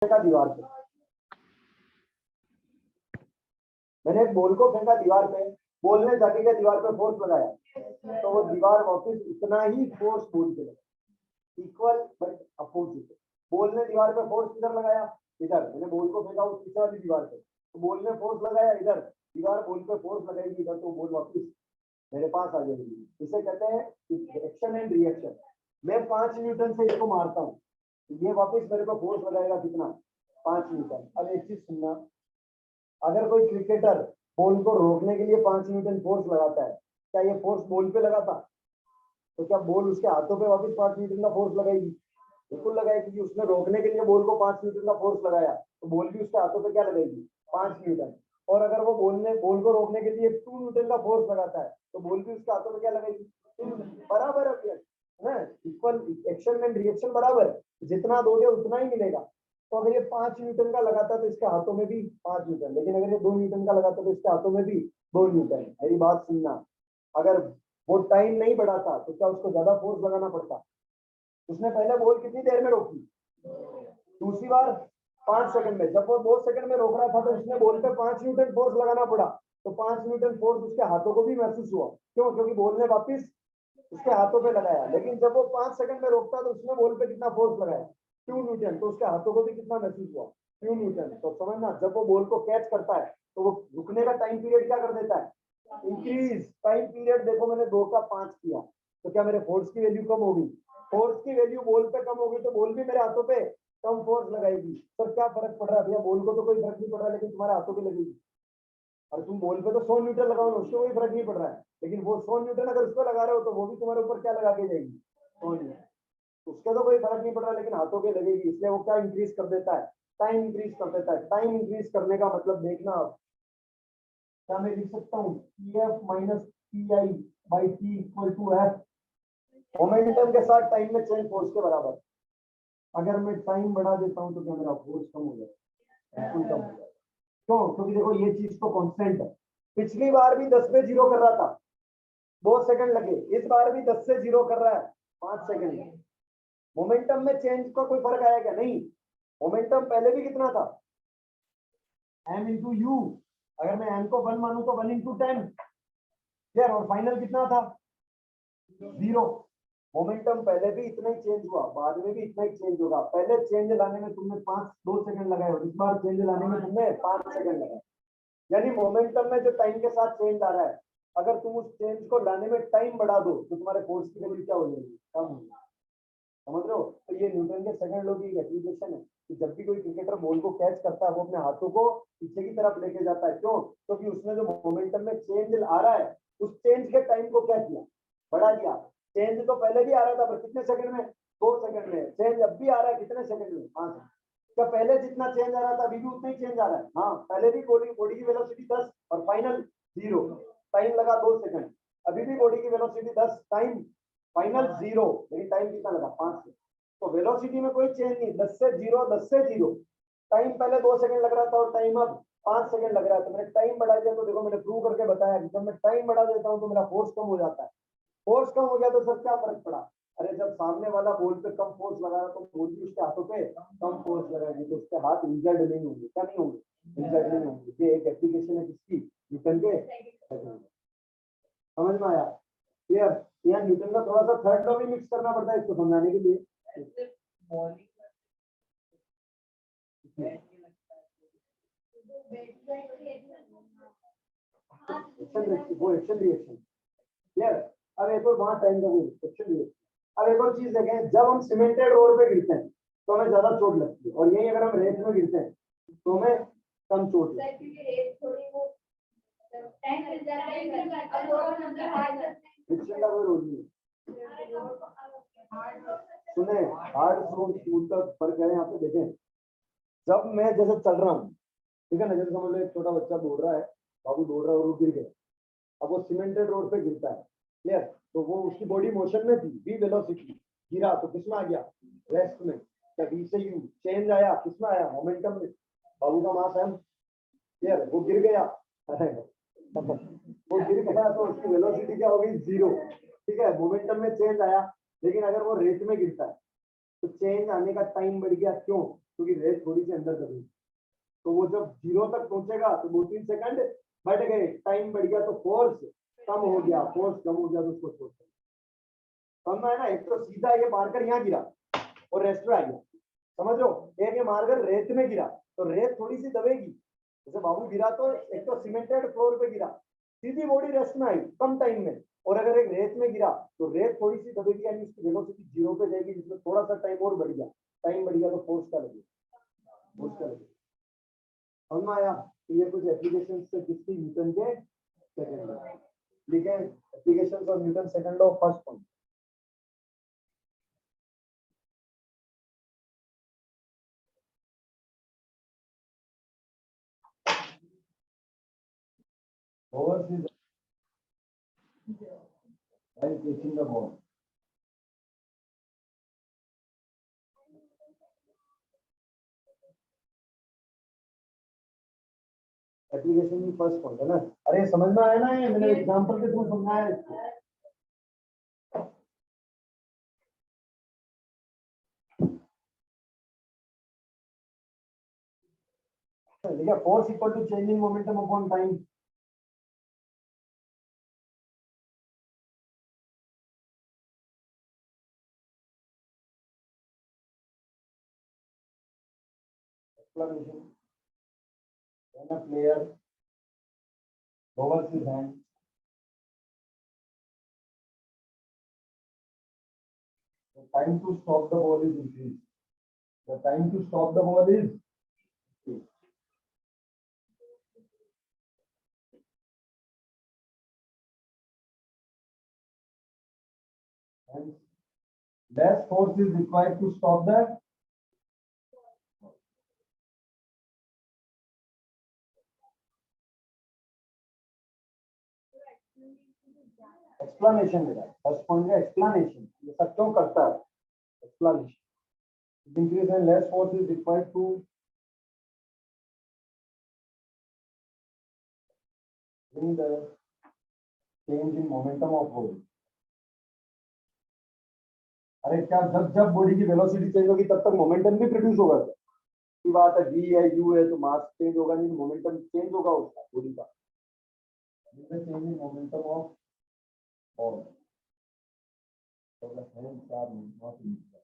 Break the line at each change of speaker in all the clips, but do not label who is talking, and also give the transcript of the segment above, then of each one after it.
फेंका दीवार पे, मैंने एक बॉल को फेंका दीवार पे, बॉल ने जाके क्या दीवार पे फोर्स लगाया, तो वो दीवार वापस उतना ही फोर्स बॉल पे लगा, इक्वल बट अपोजिट। बॉल ने दीवार पे फोर्स किधर लगाया, इधर, मैंने बॉल को फेंका उस पीछे वाली दीवार पे, तो बॉल ने फोर्स लगाया इधर, दीवार बॉल पे फोर्स लगाएगी इधर, तो बॉल वापस मेरे पास आ जाएगी। इसे कहते हैं एक्शन एंड रिएक्शन। मैं 5 न्यूटन से इसको मारता हूँ, ये वापस मेरे को फोर्स लगाएगा कितना, 5 न्यूटन। अब एक चीज सुनना, अगर कोई क्रिकेटर बॉल को रोकने के लिए 5 न्यूटन फोर्स लगाता है, क्या ये फोर्स बॉल पे लगा था, तो क्या बॉल उसके हाथों पे वापस 5 न्यूटन का फोर्स लगाएगी? बिल्कुल लगाएगी, क्योंकि उसने रोकने के लिए बॉल को 5 न्यूटन का फोर्स लगाया, तो बॉल भी उसके हाथों पे क्या लगाएगी, 5 न्यूटन। और अगर वो बॉल को रोकने के लिए 2 न्यूटन का फोर्स लगाता है, तो बॉल भी उसके हाथों में क्या लगाएगी, बराबर है ना, इक्वल, एक्शन एंड रिएक्शन बराबर, जितना दोगे उतना ही मिलेगा। तो अगर ये 5 न्यूटन का लगाता तो इसके हाथों में भी 5 न्यूटन, लेकिन अगर ये 2 न्यूटन का लगाता तो इसके हाथों में भी 2 न्यूटन। मेरी बात सुनना, अगर वो टाइम नहीं बढ़ाता तो क्या उसको ज्यादा फोर्स लगाना पड़ता? उसने पहले बॉल कितनी देर में रोकी, दूसरी बार 5 सेकंड में। जब वो 2 सेकंड में रोक रहा था तो उसने बॉल पे 5 न्यूटन फोर्स लगाना पड़ा, तो 5 न्यूटन फोर्स उसके हाथों को भी महसूस हुआ, क्यों, क्योंकि बॉल ने वापिस उसके हाथों पे लगाया। लेकिन जब वो 5 सेकंड में रोकता तो उसने बॉल पे कितना फोर्स लगाया, 2 न्यूटन, तो उसके हाथों को भी कितना महसूस हुआ, 2 न्यूटन। तो समझना, जब वो बॉल को कैच करता है तो वो रुकने का टाइम पीरियड क्या कर देता है, इंक्रीज टाइम पीरियड। देखो मैंने 2 का 5 किया, तो क्या मेरे फोर्स की वैल्यू कम होगी, फोर्स की वैल्यू बॉल पे कम होगी, तो बॉल भी मेरे हाथों पे कम फोर्स लगाएगी। तो क्या फर्क पड़ रहा है भैया, बॉल को तो कोई फर्क नहीं पड़ रहा, लेकिन तुम्हारे हाथों पे लगेगी। और तुम बॉल पे तो 100 न्यूटन लगाओ ना, उससे कोई फर्क नहीं पड़ रहा है, लेकिन वो 100 न्यूटन अगर उस पर लगा रहे हो तो वो भी तुम्हारे ऊपर क्या लगा के जाएगी, 100 न्यूटन। उसके तो कोई फर्क नहीं पड़ रहा, लेकिन हाथों पे लगेगी, इसलिए वो क्या इंक्रीज कर देता है, टाइम इंक्रीज कर देता है। टाइम इंक्रीज करने का मतलब देखना, क्या मैं लिख सकता हूँ, Ef minus Pi by T equal to F, momentum के साथ टाइम में चेंज फोर्स के बराबर। अगर मैं टाइम बढ़ा देता हूँ तो क्या मेरा फोर्स कम हो जाएगा, बिल्कुल कम हो जाएगा। क्यों, क्योंकि देखो ये चीज तो कांस्टेंट है। पिछली बार भी 10 पे 0 कर रहा था, 2 सेकंड लगे, इस बार भी 10 से 0 कर रहा है, 5 सेकंड। मोमेंटम में चेंज का कोई फर्क आया क्या, नहीं। मोमेंटम पहले भी कितना था, m इंटू यू, अगर मैं m को 1 मानू तो 1 इंटू 10, यार, और फाइनल कितना था, 0। मोमेंटम पहले भी इतना ही चेंज हुआ, बाद में भी इतना ही चेंज होगा। पहले चेंज लाने में तुमने 2 सेकंड लगाए, और इस बार चेंज लाने में तुमने 5 सेकंड लगाए। यानी मोमेंटम में जो टाइम के साथ चेंज आ रहा है, अगर तुम उस चेंज को लाने में टाइम बढ़ा दो तो तुम्हारे फोर्स की वैल्यू क्या हो जाएगी, कम हो जाएगी। समझ रहे हो? तो ये न्यूटन के सेकंड लॉ की एप्लीकेशन है कि जब भी कोई क्रिकेटर बॉल को कैच करता है वो अपने हाथों को पीछे की तरफ लेके जाता है। क्यों? क्योंकि उसने जो मोमेंटम में चेंज आ रहा है उस चेंज के टाइम को क्या किया, बढ़ा दिया। चेंज तो पहले भी आ रहा था, पर कितने सेकंड में, 2 सेकंड में। चेंज अब भी आ रहा है, कितने सेकंड में, 5 सेकंड। क्या पहले जितना चेंज आ रहा था अभी भी उतना ही चेंज आ रहा है? हाँ, पहले भी बॉडी की वेलोसिटी 10 और फाइनल 0, टाइम लगा 2 सेकंड। अभी भी बॉडी की वेलोसिटी 10, टाइम फाइनल 0, लेकिन टाइम कितना लगा, 5 सेकंड। तो वेलोसिटी में कोई चेंज नहीं, 10 से 0, 10 से 0। टाइम पहले 2 सेकंड लग रहा था और टाइम अब 5 सेकंड लग रहा है। तो मैंने टाइम बढ़ा दिया, तो देखो मैंने प्रूव करके बताया कि जब मैं टाइम बढ़ा देता हूँ तो मेरा फोर्स कम हो जाता है। फोर्स कम हो गया तो सर क्या फर्क पड़ा? अरे जब सामने वाला बॉल पे कम फोर्स लगा रहा तो बॉल भी उसके हाथों पे कम फोर्स लगाएगी, तो उसके हाथ इंजर्ड नहीं होंगे। क्या नहीं होंगे? इंजर्ड नहीं होंगे। ये एक एप्लीकेशन है किसकी, न्यूटन के। समझ में आया? क्लियर? यहाँ न्यूटन का थोड़ा सा थर्ड लॉ भी मिक्स करना पड़ता है इसको समझाने के लिए। वो एक्शन रिएक्शन। क्लियर? अब एक और वहां टाइम का एक्शन रिएक्शन। अब एक और चीज देखें, जब हम सीमेंटेड रोड पे गिरते हैं तो हमें ज्यादा चोट लगती है, और यही अगर हम रेत में गिरते हैं तो हमें कम चोट लगती है। फ्रिक्शन का कोई रोल नहीं है। सुने, हार्ड स्मूथ का फर्क है यहाँ पे। देखें, जब मैं जैसे चल रहा हूँ, ठीक है ना, जैसे समझ लो एक छोटा बच्चा दौड़ रहा है, बाबू दौड़ रहा है और वो गिर गया। अब वो सीमेंटेड रोड पे गिरता है, क्लियर? तो वो उसकी बॉडी मोशन में थी, वी वेलोसिटी, गिरा तो किसमें आ गया, रेस्ट में। क्या वी से यू चेंज आया, किसमें आया, मोमेंटम में। बाबू का मास है, क्लियर? वो गिर गया, वो गिर गया तो उसकी वेलोसिटी क्या हो गई, 0। ठीक है, मोमेंटम में चेंज आया। लेकिन अगर वो रेत में गिरता है तो चेंज आने का टाइम बढ़ गया। क्यों? क्योंकि रेत थोड़ी सी अंदर दबी, तो वो जब 0 तक पहुंचेगा तो 2-3 सेकंड बढ़ गए, टाइम बढ़ गया तो फोर्स कम हो गया, फोर्स कम हो गया तो उसको छोड़ समझ में है ना। एक तो सीधा ये मारकर यहाँ गिरा और रेस्ट पे आ गया, समझ लो। एक ये मारकर रेत में गिरा तो रेत थोड़ी सी दबेगी, जैसे बाबू गिरा तो एक तो सीमेंटेड फ्लोर पे गिरा, सीधी बॉडी रेस्ट में आई कम टाइम में, और अगर एक रेत में गिरा तो रेत थोड़ी सी दबेगी, यानी उसकी वेलोसिटी 0 पे जाएगी, जिसमें थोड़ा सा टाइम और बढ़ गया, टाइम बढ़ गया तो फोर्स का लगेगा, फोर्स का लगेगा। समझ में आया। तो ये कुछ एप्लीकेशन से किसकी, न्यूटन के सेकंड लॉ, ठीक है। Application of Newton second law, first point. Force is while catching the ball. Application की फर्स्ट पॉइंट है ना। अरे समझ में आया ना, ये मैंने एग्जांपल के थ्रू समझाया इसको। देखिए force equal to change in momentum upon time. Explanation, when a player lowers his hand, the time to stop the ball is increased. The time to stop the ball is increased. And less force is required to stop the explanation मेरा first point है explanation, ये सब क्यों करता है, explanation. Increase and less force is required to bring the change in momentum of body। अरे क्या जब जब बॉडी की वेलोसिटी चेंज होगी तब तक मोमेंटम भी प्रोड्यूस होगा, की बात है। v है u है तो मास चेंज होगा नहीं, मोमेंटम चेंज होगा उसका बॉडी का, change in momentum of ball. So the hands are not in the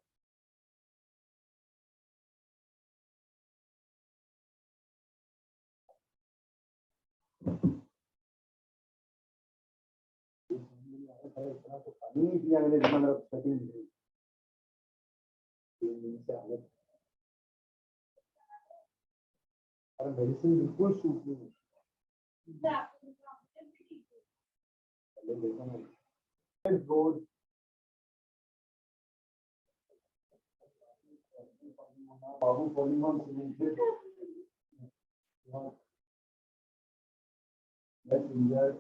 इतना तो पानी नहीं पिया मैंने, 15 सेकंड से आगे। अरे मेडिसिन बिल्कुल सूट नहीं है, देखो ना road Babu falling on cemented, get injured,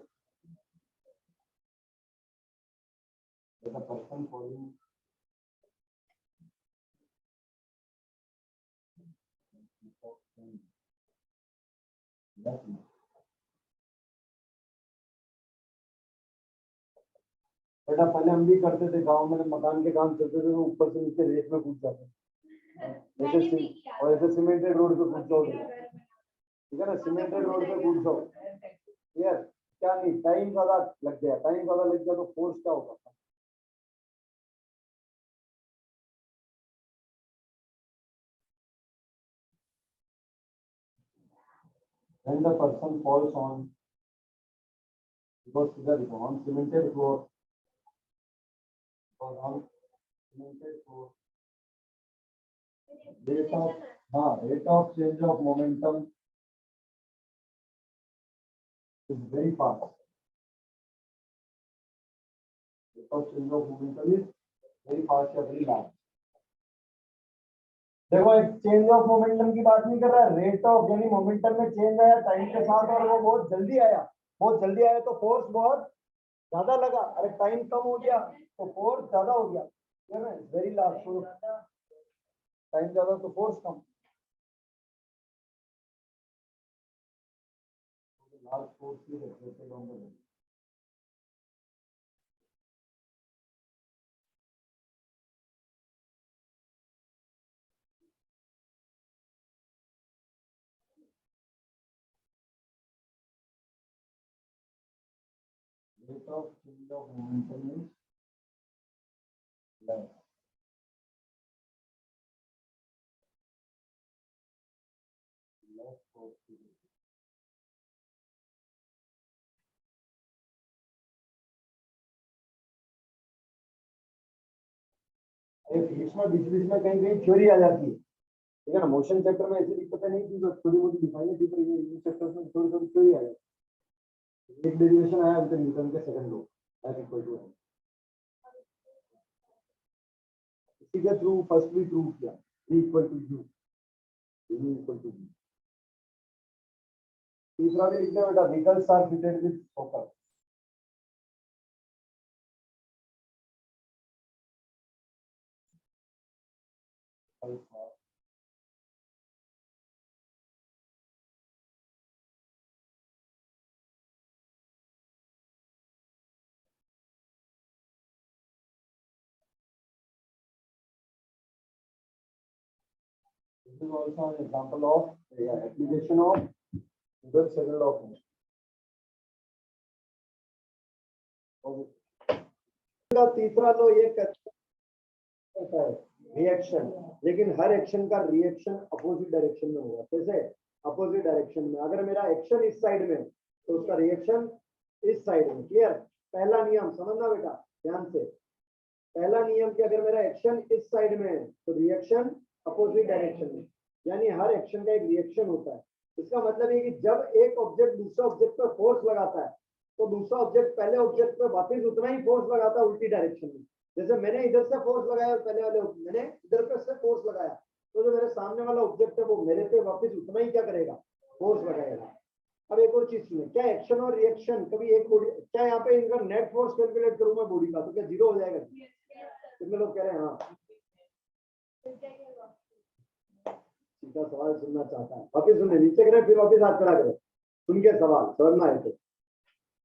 as a person falling बेटा पहले हम भी करते थे गांव में, मकान के काम चलते थे तो ऊपर से नीचे रेत में कूद जाते, और ऐसे सीमेंटेड रोड पे कूद जाओ, ठीक है ना, सीमेंटेड रोड पे कूद जाओ यार, क्या नहीं टाइम ज्यादा लग गया, टाइम ज्यादा लग गया तो फोर्स क्या होगा। When the person falls on, because either on cemented floor or on cemented floor, rate of change of momentum is very fast. Rate of change of momentum is very fast या very large। देखो एक change of momentum की बात नहीं कर रहा, rate of यानी momentum में चेंज आया टाइम के साथ और वो बहुत जल्दी आया, बहुत जल्दी आया तो फोर्स बहुत ज्यादा लगा, अरे टाइम कम हो गया तो फोर्स ज्यादा हो गया, है ना, वेरी लार्ज, टाइम ज्यादा तो force come, large force is exerted on the body। rate of change of momentum is less. Less force to do. Physics में बीच बीच में कहीं कहीं थ्योरी आ जाती है, ठीक है ना। मोशन चैप्टर में ऐसी दिक्कतें नहीं थी, तो थोड़ी मोटी दिखाई थी, पर ये चैप्टर में थोड़ी थोड़ी थ्योरी आ जाती है। एक डेरिवेशन आया तो न्यूटन के second law F equal to M, इसी के थ्रू फर्स्ट भी प्रूव किया, V equal to U, V equal to V। तीसरा भी लिखना बेटा, vehicles are fitted with focus. This is also an example of application of Newton's second law of motion. तीसरा लो ये कहता है रिएक्शन, लेकिन हर एक्शन का रिएक्शन अपोजिट डायरेक्शन में होगा। कैसे? अपोजिट डायरेक्शन में। अगर मेरा एक्शन इस साइड में तो उसका रिएक्शन इस साइड में। क्लियर? पहला नियम समझना बेटा ध्यान से। पहला नियम कि अगर मेरा एक्शन इस साइड में है तो रिएक्शन अपोजिट डायरेक्शन में, यानी हर एक्शन का एक रिएक्शन होता है। इसका मतलब ये कि जब एक ऑब्जेक्ट दूसरा ऑब्जेक्ट पर फोर्स लगाता है तो दूसरा ऑब्जेक्ट पहले ऑब्जेक्ट पर वापस उतना ही फोर्स लगाता है उल्टी डायरेक्शन में। जैसे मैंने इधर से फोर्स लगाया, पहले वाले मैंने इधर पे से फोर्स लगाया, तो जो मेरे सामने वाला ऑब्जेक्ट है वो मेरे पे वापस उतना ही क्या करेगा, फोर्स लगाएगा। अब एक और चीज सुनिए, क्या एक्शन और रिएक्शन कभी एक बॉडी, क्या यहाँ पे इनका नेट फोर्स कैलकुलेट करूँ मैं बॉडी का तो क्या जीरो हो जाएगा? कितने लोग कह रहे हैं हाँ? सीधा सवाल सुनना चाहता है, वापिस सुनने, नीचे करें फिर वापिस हाथ खड़ा करें, सुन के सवाल समझना है। तो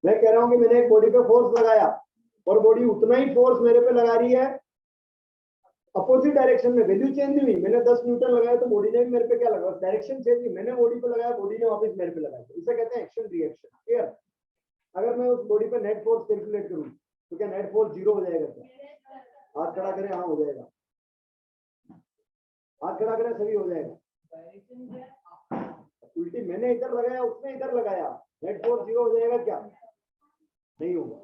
मैं कह रहा हूँ कि मैंने एक बॉडी पे फोर्स लगाया और बॉडी उतना ही फोर्स मेरे पे लगा रही है अपोजिट डायरेक्शन में। वैल्यू चेंज नहीं हुई, मैंने 10 न्यूटन लगाया तो बॉडी ने भी मेरे पे क्या लगा, डायरेक्शन चेंज हुई। मैंने बॉडी पे लगाया, बॉडी ने वापस मेरे पे लगाया, इसे कहते हैं एक्शन रिएक्शन। क्लियर? अगर मैं उस बॉडी पे नेट फोर्स कैलकुलेट करूँ तो क्या नेट फोर्स जीरो हो जाएगा? क्या हाथ खड़ा करें? हाँ हो जाएगा। हाथ खड़ा करें, सभी हो जाएगा। उल्टी मैंने इधर लगाया, उसने इधर लगाया, नेट फोर्स जीरो हो जाएगा क्या? नहीं होगा।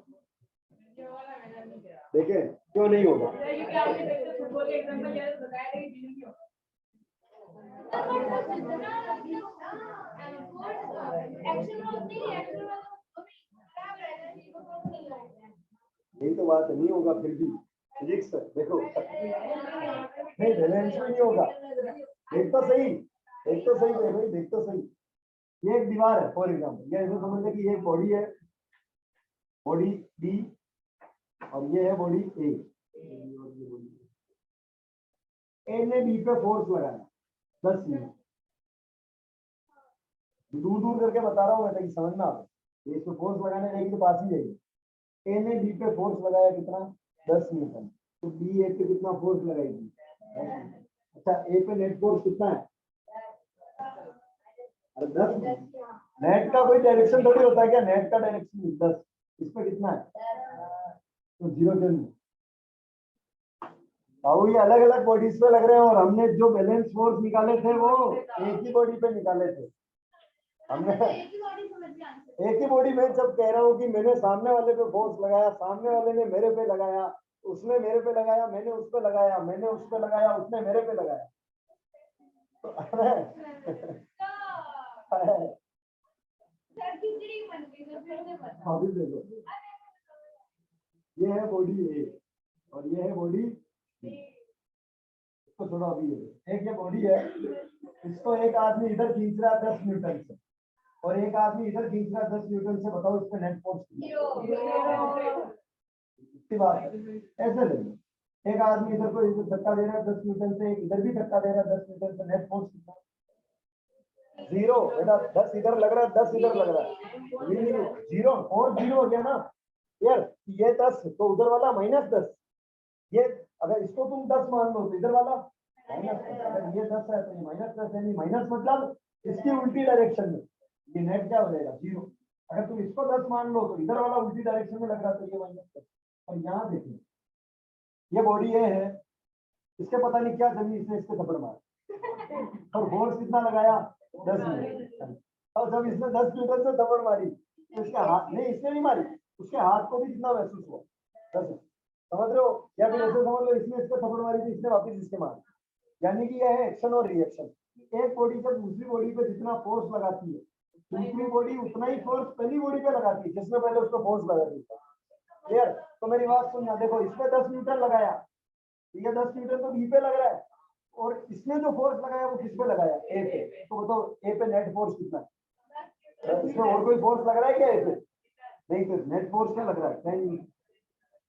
देखिए क्यों नहीं होगा? यही तो बात नहीं होगा। फिर भी फिजिक्स देखो, नहीं बैलेंस में नहीं होगा। देख तो सही, देख तो सही भाई, देख तो सही। ये एक दीवार है फॉर एग्जाम्पल, ये ऐसे समझ लें कि ये बॉडी है, बॉडी बी, और ये है बॉडी ए। ए ने बी पे फोर्स लगाया 10 मिनट, दूर दूर करके बता रहा हूँ मैं ताकि समझना आप। ये इसको फोर्स लगाने जाएगी तो पास ही जाएगी। ए ने बी पे फोर्स लगाया कितना? 10 न्यूटन। तो बी ए पे कितना फोर्स लगाएगी? 10। अच्छा ए पे नेट फोर्स कितना है? 10। नेट का कोई डायरेक्शन थोड़ी होता है क्या? नेट का डायरेक्शन 10, इस पे कितना है? तो जीरो जल्दी। बाबू ये अलग अलग बॉडीज पे लग रहे हैं, और हमने जो बैलेंस फोर्स निकाले थे वो एक ही बॉडी पे निकाले थे हमने। एक ही बॉडी में जब कह रहा हूँ कि मैंने सामने वाले पे फोर्स लगाया, सामने वाले ने मेरे पे लगाया, उसने मेरे पे लगाया, मैंने उस पे लगाया, मैंने उस पे लगाया, उसने मेरे पे लगाया। अभी देखो, ये है बॉडी ए और ये है बॉडी बी। इसको थोड़ा अभी एक ये बॉडी है, इसको एक आदमी इधर खींच रहा है 10 न्यूटन से और एक आदमी इधर खींच रहा है 10 न्यूटन से। बताओ इसमें नेट फोर्स कितनी बात है? ऐसे ले लो, एक आदमी इधर को इधर धक्का दे रहा है 10 न्यूटन से, एक इधर भी धक्का दे रहा है 10 न्यूटन से, नेट फोर्स कितना? जीरो बेटा। 10 इधर लग रहा है, 10 इधर लग रहा है, जीरो और जीरो हो गया ना यार। ये 10 तो उधर वाला -10, ये अगर इसको तुम 10 मान लो तो इधर वाला -10। अगर ये 10 है तो ये -10 है, नहीं माइनस मतलब इसकी उल्टी डायरेक्शन में, ये नेट क्या हो जाएगा? जीरो। अगर तुम इसको 10 मान लो तो इधर वाला उल्टी डायरेक्शन में लग रहा था, ये -10। और यहाँ देखिए ये बॉडी ये है, इसके पता नहीं क्या जमी, इसने इसके थप्पड़ मारा और फोर्स कितना लगाया 10 न्यूटन। और जब इसने 10 न्यूटन से थप्पड़ मारी तो इसके हाथ नहीं, इसने नहीं मारी, उसके हाथ को भी कितना महसूस हुआ 10। समझ रहे हो? या फिर ऐसे समझ लो इसने इसको थप्पड़ मारी थी, इसने वापस इसके मारी। यानी कि यह है एक्शन और रिएक्शन। एक बॉडी जब दूसरी बॉडी पे जितना फोर्स लगाती है, दूसरी बॉडी उतना ही फोर्स पहली बॉडी पे लगाती है जिसमें पहले उसको फोर्स लगा देता है। क्लियर? तो मेरी बात सुनना, देखो इसमें 10 न्यूटन लगाया, ये 10 न्यूटन तो बी पे लग रहा है, और इसने जो फोर्स लगाया वो किस पे लगाया? ए पे। तो बताओ ए पे नेट फोर्स कितना है? इसमें और कोई फोर्स लग रहा है क्या ए पे? नहीं, तो नेट फोर्स क्या लग रहा है?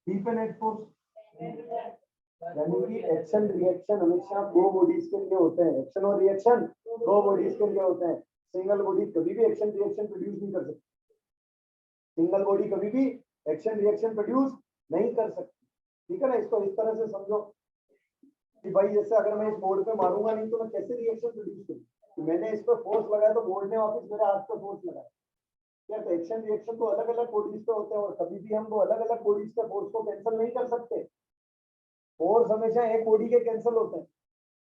बी पे नेट फोर्स। यानी कि एक्शन रिएक्शन हमेशा दो बॉडीज के लिए होते हैं। एक्शन और रिएक्शन दो बॉडीज के लिए होते हैं। सिंगल बॉडी कभी भी एक्शन रिएक्शन प्रोड्यूस नहीं कर सकती। सिंगल बॉडी कभी भी एक्शन रिएक्शन प्रोड्यूस नहीं कर सकती। ठीक है ना? इसको इस तरह से समझो कि भाई जैसे अगर मैं इस बोर्ड पे मारूंगा नहीं तो मैं कैसे रिएक्शन प्रोड्यूस करूँ? तो मैंने इस पर फोर्स लगाया तो बोर्ड ने वापस मेरे हाथ पे फोर्स लगाया। क्या तो एक्शन रिएक्शन तो अलग अलग बॉडीज पे होते हैं, और कभी भी हम वो अलग अलग बॉडीज के फोर्स को कैंसिल नहीं कर सकते। फोर्स हमेशा एक बॉडी के कैंसिल होते हैं।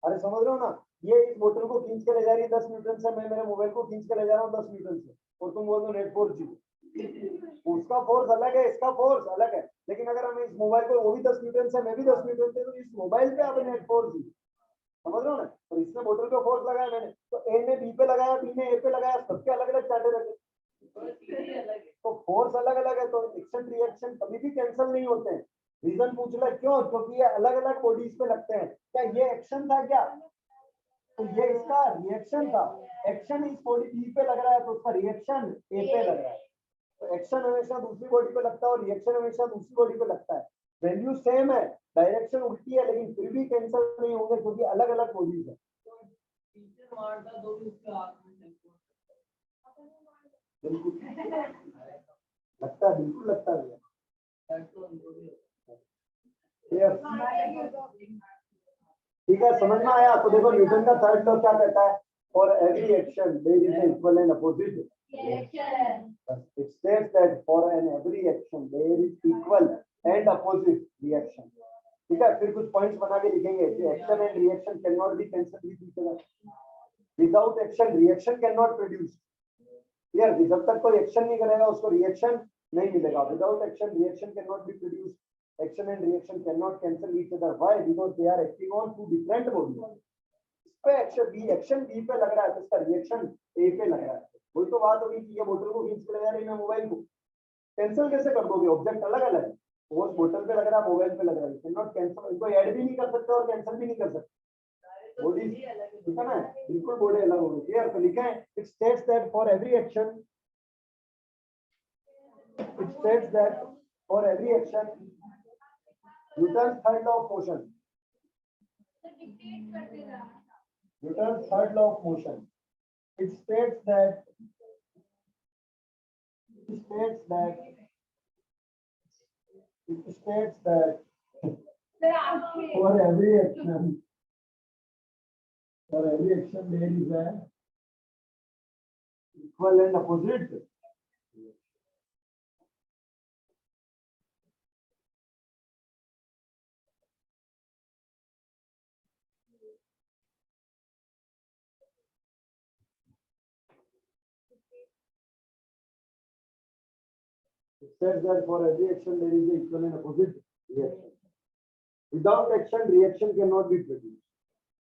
अरे समझ रहे हो ना? ये इस बोतल को खींच के ले जा रही है 10 न्यूटन से, मैं मेरे मोबाइल को खींच के ले जा रहा हूँ 10 न्यूटन से, और तुम बोल दो नेट फोर्स जीरो। उसका फोर्स अलग है, इसका फोर्स अलग है, लेकिन अगर हम इस मोबाइल को, वो भी 10 न्यूटन से, मैं भी 10 न्यूटन से, तो इस मोबाइल पे अब नेट फोर्स जीरो। समझ रहे हो ना? और इसने बोतल पे फोर्स लगाया मैंने, तो ए ने बी पे लगाया, बी ने ए पे लगाया, सबके अलग अलग चार्टे रखे, तो फोर्स अलग अलग है, तो एक्शन रिएक्शन कभी भी कैंसिल नहीं होते हैं। रीजन पूछ रहा है क्यों? क्योंकि ये अलग अलग बॉडीज पे लगते हैं। क्या ये एक्शन था क्या? तो ये इसका रिएक्शन था। एक्शन इस बॉडी बी पे लग रहा है, तो उसका रिएक्शन ए पे लग रहा है। तो एक्शन हमेशा दूसरी बॉडी पे लगता है और रिएक्शन हमेशा दूसरी बॉडी पे लगता है। वैल्यू सेम है, डायरेक्शन उल्टी है, लेकिन फिर भी कैंसिल नहीं होंगे क्योंकि अलग अलग बॉडीज है। बिल्कुल लगता है, बिल्कुल लगता है। ठीक है, समझ में आया? तो देखो न्यूटन का थर्ड लॉ क्या कहता है? For every action there is equal and opposite reaction. It states that for an every action there is equal and opposite reaction. ठीक है, फिर कुछ पॉइंट्स बना के लिखेंगे कि action and reaction can not be cancelled with each other. Without action reaction can not produce. Clear? जब तक कोई एक्शन नहीं करेगा उसको रिएक्शन नहीं मिलेगा। Without action reaction can not B produce. Action and reaction cannot cancel each other. Why? Because they are acting on two different bodies. इस पे एक्शन बी पे लग रहा है तो इसका रिएक्शन ए पे लग रहा है। वही तो बात होगी कि ये बोतल को खींच के ले जा रही है, मोबाइल को कैंसिल कैसे कर दोगे? ऑब्जेक्ट अलग अलग है, वो बोतल पे लग रहा है, मोबाइल पे लग रहा है, कैन नॉट कैंसिल। इनको ऐड भी नहीं कर सकते और कैंसिल भी नहीं कर सकते। बॉडी ठीक है ना? बिल्कुल बॉडी अलग होगी। क्लियर? तो लिखा है it states that for every action, it states that for every action Newton's third law of motion. Newton's third law of motion. It states that for every action there is an equal and opposite. It says that for every action there is an equal and opposite reaction. Without action, reaction cannot be produced.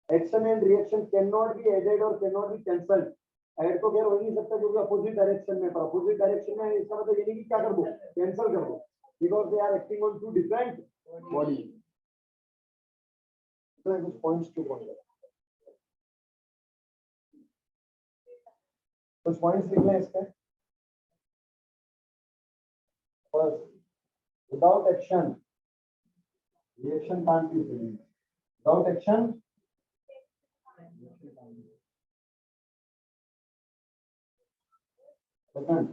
Action and reaction cannot be added or cannot be cancelled. Add तो खैर हो नहीं सकता क्योंकि opposite direction में, पर opposite direction में इसका मतलब ये नहीं कि क्या कर दो, कैंसिल कर दो, because they are acting on two different body. तो कुछ पॉइंट्स टू पॉइंट, कुछ पॉइंट्स लिख लें इसके। First, without action reaction can't be produced. Without action second,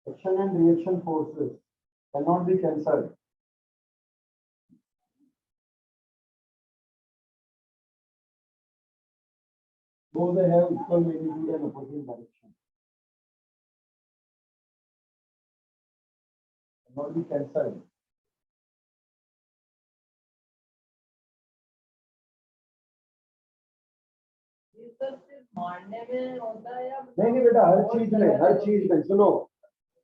action and reaction forces cannot be cancelled. Though they have equal magnitude and opposite direction. Not be cancelled.
मारने में होता है या
नहीं बेटा, हर चीज में सुनो,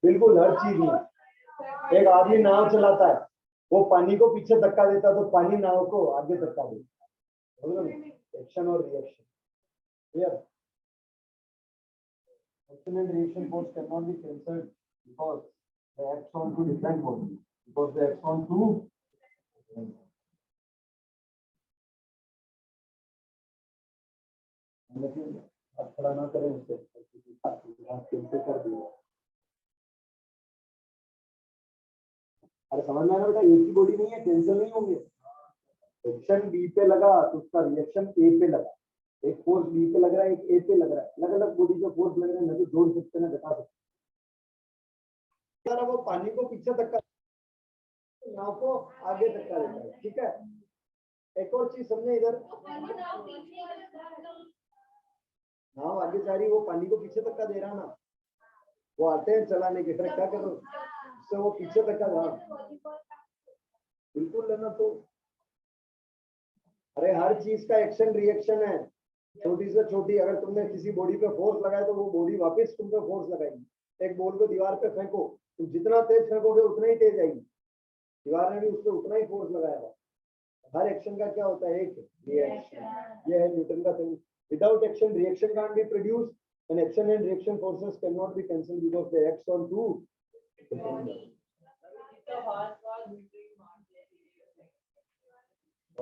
बिल्कुल हर चीज में। एक आदमी नाव चलाता है, वो पानी को पीछे धक्का देता तो पानी नाव को आगे धक्का देता। एक्शन और reaction, clear? Action and reaction force cannot be cancelled because they act on two different modes. Because they act on two. लेकिन अब थोड़ा ना करें उससे, कैंसिल कर दिया। अरे समझ में आया बेटा, एक ही बॉडी नहीं है, कैंसिल नहीं होंगे। एक्शन बी पे लगा तो उसका रिएक्शन ए पे लगा, एक फोर्स बी पे लग रहा है, एक ए पे लग रहा है, अलग अलग बॉडी पे फोर्स लग रहे हैं, ना तो जोड़ सकते ना घटा सकते। वो पानी को पीछे धक्का, नाव को आगे धक्का देता है, ठीक है? एक और चीज समझे इधर, नाव आगे जा रही, वो पानी को पीछे धक्का दे रहा ना, वो आते हैं चलाने के, फिर क्या करो उससे, वो पीछे धक्का दे, बिल्कुल लेना। तो अरे हर चीज का एक्शन रिएक्शन है, छोटी से छोटी। अगर तुमने किसी बॉडी पे फोर्स लगाया तो वो बॉडी वापस तुम पे फोर्स लगाएगी। एक बॉल को दीवार पे फेंको, तुम जितना तेज फेंकोगे उतना ही तेज आएगी, दीवार ने भी उस पर उतना ही फोर्स लगाया था। हर एक्शन का क्या होता है, एक रिएक्शन। ये है न्यूटन का thing. Without action reaction can't be produced, and action and reaction forces cannot be cancelled because they act on two.